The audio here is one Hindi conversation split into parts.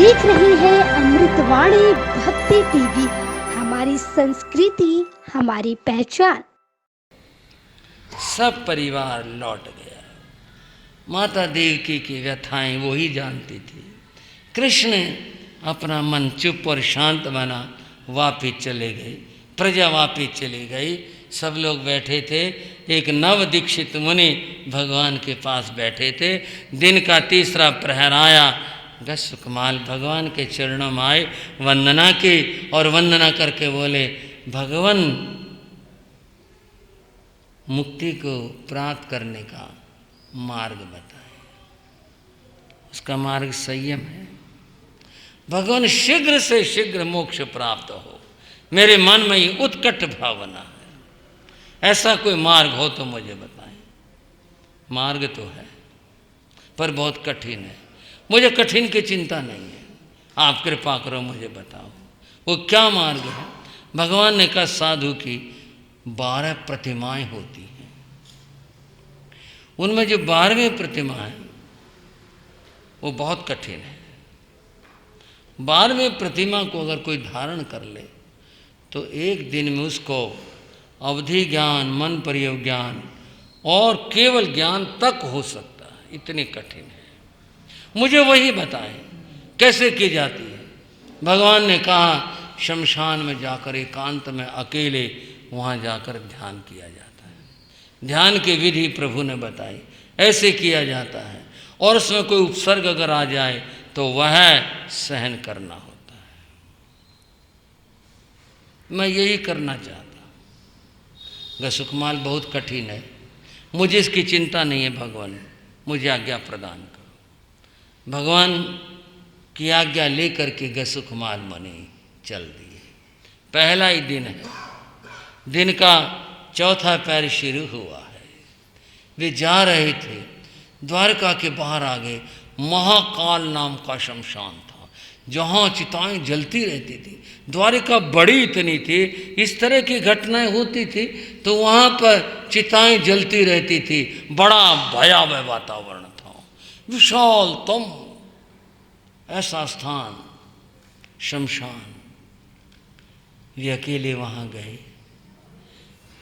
देख रही है अमृतवाणी भक्ति टीवी। हमारी संस्कृति हमारी पहचान। सब परिवार लौट गया। माता देवकी की व्यथाएं वो ही जानती थी। कृष्ण अपना मन चुप और शांत बना वापिस चले गए। प्रजा वापिस चली गई। सब लोग बैठे थे। एक नव दीक्षित मुनि भगवान के पास बैठे थे। दिन का तीसरा प्रहर आया। गसुकमाल भगवान के चरणों में आए, वंदना की और वंदना करके बोले, भगवान मुक्ति को प्राप्त करने का मार्ग बताए। उसका मार्ग संयम है। भगवान शीघ्र से शीघ्र मोक्ष प्राप्त हो, मेरे मन में ये उत्कट भावना है। ऐसा कोई मार्ग हो तो मुझे बताएं। मार्ग तो है पर बहुत कठिन है। मुझे कठिन की चिंता नहीं है, आप कृपा करो मुझे बताओ वो क्या मार्ग है। भगवान ने कहा, साधु की 12 प्रतिमाएं होती हैं। उनमें जो 12वीं प्रतिमा है वो बहुत कठिन है। 12वीं प्रतिमा को अगर कोई धारण कर ले तो एक दिन में उसको अवधि ज्ञान, मन प्रयोग ज्ञान और केवल ज्ञान तक हो सकता है। इतनी कठिन है। मुझे वही बताएं कैसे की जाती है। भगवान ने कहा, शमशान में जाकर एकांत में अकेले वहाँ जाकर ध्यान किया जाता है। ध्यान की विधि प्रभु ने बताई, ऐसे किया जाता है। और उसमें कोई उपसर्ग अगर आ जाए तो वह सहन करना होता है। मैं यही करना चाहता हूँ। गसुकमाल बहुत कठिन है, मुझे इसकी चिंता नहीं है। भगवान मुझे आज्ञा प्रदान करो। भगवान की आज्ञा लेकर के गसुकमाल मुनि चल दिए। पहला ही दिन है। दिन का चौथा पैर शुरू हुआ है। वे जा रहे थे, द्वारका के बाहर आ गए। महाकाल नाम का शमशान था जहाँ चिताएं जलती रहती थी। द्वारिका बड़ी इतनी थी, इस तरह की घटनाएं होती थी तो वहाँ पर चिताएं जलती रहती थी। बड़ा भयावह वातावरण था, विशालतम ऐसा स्थान शमशान। वे अकेले वहाँ गए।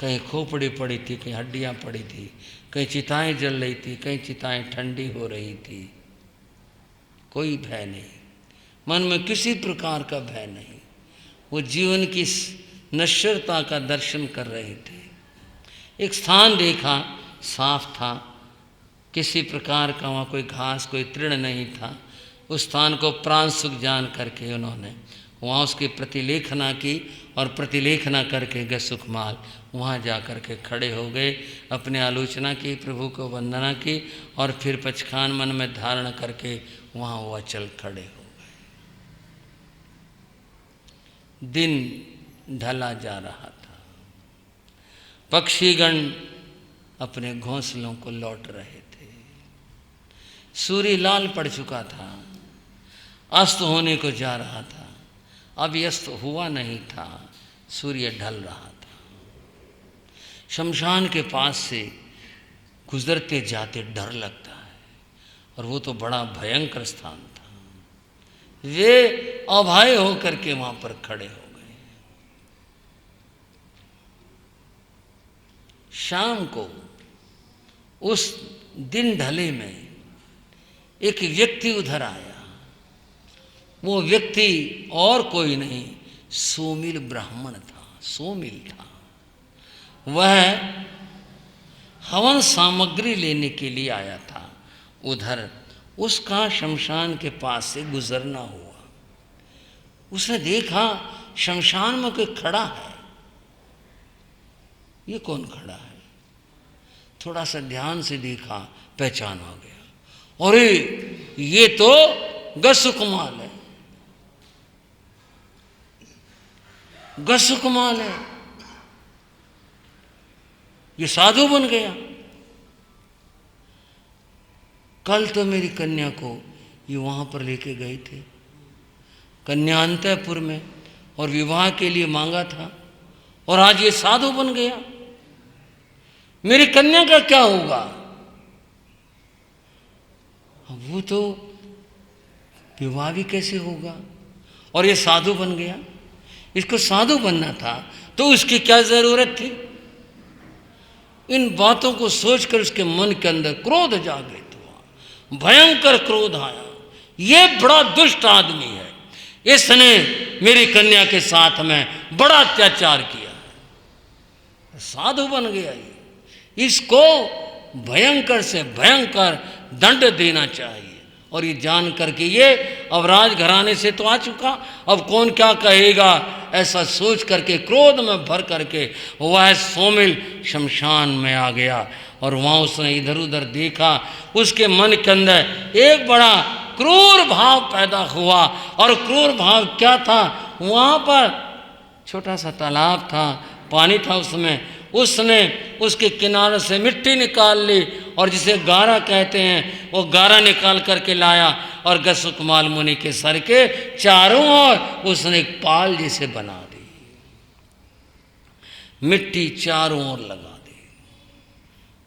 कहीं खोपड़ी पड़ी थी, कहीं हड्डियाँ पड़ी थी, कहीं चिताएं जल रही थी, कहीं चिताएं ठंडी हो रही थी। कोई भय नहीं, मन में किसी प्रकार का भय नहीं। वो जीवन की नश्वरता का दर्शन कर रहे थे। एक स्थान देखा, साफ था, किसी प्रकार का वहाँ कोई घास, कोई तृण नहीं था। उस स्थान को प्राणसुख जान करके उन्होंने वहाँ उसकी प्रतिलेखना की और प्रतिलेखना करके गसुकमाल वहाँ जा कर के खड़े हो गए। अपने आलोचना की, प्रभु को वंदना की और फिर पचखान मन में धारण करके वहाँ वो अचल खड़े हो गए। दिन ढला जा रहा था। पक्षीगण अपने घोंसलों को लौट रहे थे। सूर्य लाल पड़ चुका था, अस्त होने को जा रहा था। अभी अस्त हुआ नहीं था, सूर्य ढल रहा था। शमशान के पास से गुजरते जाते डर लगता है, और वो तो बड़ा भयंकर स्थान था। वे अभय होकर के वहां पर खड़े हो गए। शाम को उस दिन ढले में एक व्यक्ति उधर आया। वो व्यक्ति और कोई नहीं, सोमिल ब्राह्मण था। सोमिल था वह हवन सामग्री लेने के लिए आया था। उधर उसका शमशान के पास से गुजरना हुआ। उसने देखा शमशान में कोई खड़ा है। ये कौन खड़ा है? थोड़ा सा ध्यान से देखा, पहचान आ गया, अरे ये तो गसुकमाल है। गसुकमाल है, ये साधु बन गया। कल तो मेरी कन्या को ये वहां पर लेके गए थे कन्यांतपुर में और विवाह के लिए मांगा था, और आज ये साधु बन गया। मेरी कन्या का क्या होगा? वो तो विवाह भी कैसे होगा? और ये साधु बन गया। इसको साधु बनना था तो उसकी क्या जरूरत थी? इन बातों को सोचकर उसके मन के अंदर क्रोध जागृत हुआ, भयंकर क्रोध आया। ये बड़ा दुष्ट आदमी है, इसने मेरी कन्या के साथ में बड़ा अत्याचार किया है। साधु बन गया ये, इसको भयंकर से भयंकर दंड देना चाहिए। और ये जान करके ये अब राजघराने से तो आ चुका, अब कौन क्या कहेगा, ऐसा सोच करके क्रोध में भर करके वह सोमिल शमशान में आ गया। और वहाँ उसने इधर उधर देखा, उसके मन के अंदर एक बड़ा क्रूर भाव पैदा हुआ। और क्रूर भाव क्या था? वहाँ पर छोटा सा तालाब था, पानी था उसमें। उसने उसके किनारे से मिट्टी निकाल ली और जिसे गारा कहते हैं वो गारा निकाल करके लाया और गसुकमाल मुनि के सर के चारों ओर उसने एक पाल जैसे बना दी, मिट्टी चारों ओर लगा दी।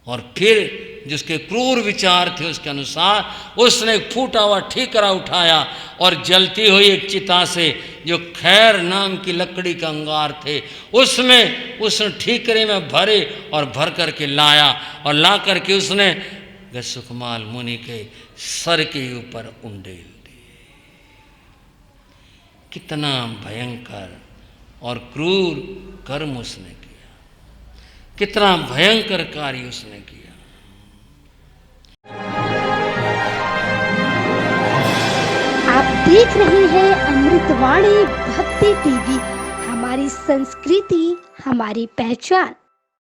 और फिर जिसके क्रूर विचार थे उसके अनुसार उसने एक फूटा हुआ ठीकरा उठाया और जलती हुई एक चिता से जो खैर नाम की लकड़ी का अंगार थे उसमें उसने ठीकरे में भरे और भर करके लाया। और ला करके उसने गसुकमाल मुनि के सर के ऊपर उंडेल दी। कितना भयंकर और क्रूर कर्म उसने किया, कितना भयंकर कार्य उसने किया। आप देख रहे हैं अमृतवाणी भक्ति टीवी, हमारी संस्कृति हमारी पहचान।